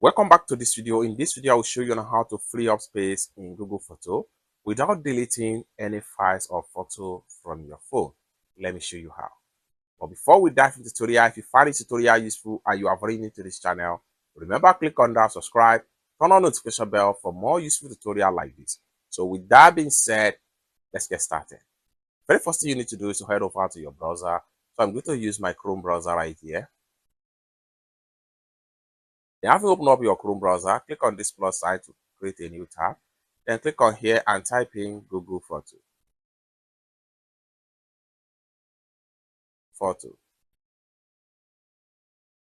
Welcome back to this video. In this video, I will show you on how to free up space in Google Photo without deleting any files or photo from your phone. Let me show you how. But before we dive into the tutorial, if you find this tutorial useful and you are very new to this channel, remember click on that subscribe, turn on notification bell for more useful tutorial like this. So with that being said, let's get started. Very first thing you need to do is to head over to your browser. So I'm going to use my Chrome browser right here. Then after you open up your Chrome browser, click on this plus sign to create a new tab. Then click on here and type in Google Photo.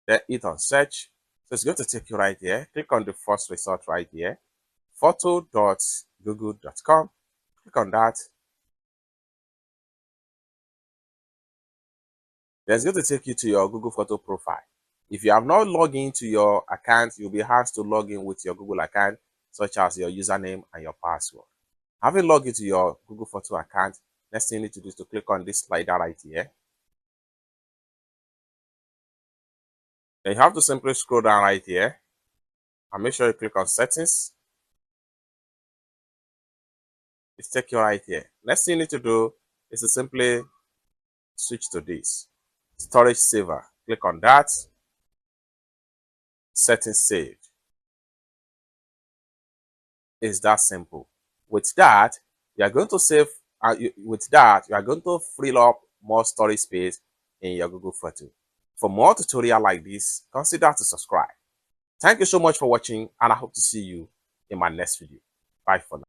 Then hit on search. So it's going to take you right here. Click on the first result right here, photo.google.com. Click on that. Then it's going to take you to your Google Photo profile. If you have not logged into your account, you'll be asked to log in with your Google account, such as your username and your password. Having logged into your Google Photo account, next thing you need to do is to click on this slider right here. Then you have to simply scroll down right here and make sure you click on settings. It's take you right here. Next thing you need to do is to simply switch to this storage saver. Click on that. Settings saved. It's that simple. With that, you are going to save. With that, you are going to free up more storage space in your Google Photo. For more tutorial like this, consider to subscribe. Thank you so much for watching, and I hope to see you in my next video. Bye for now.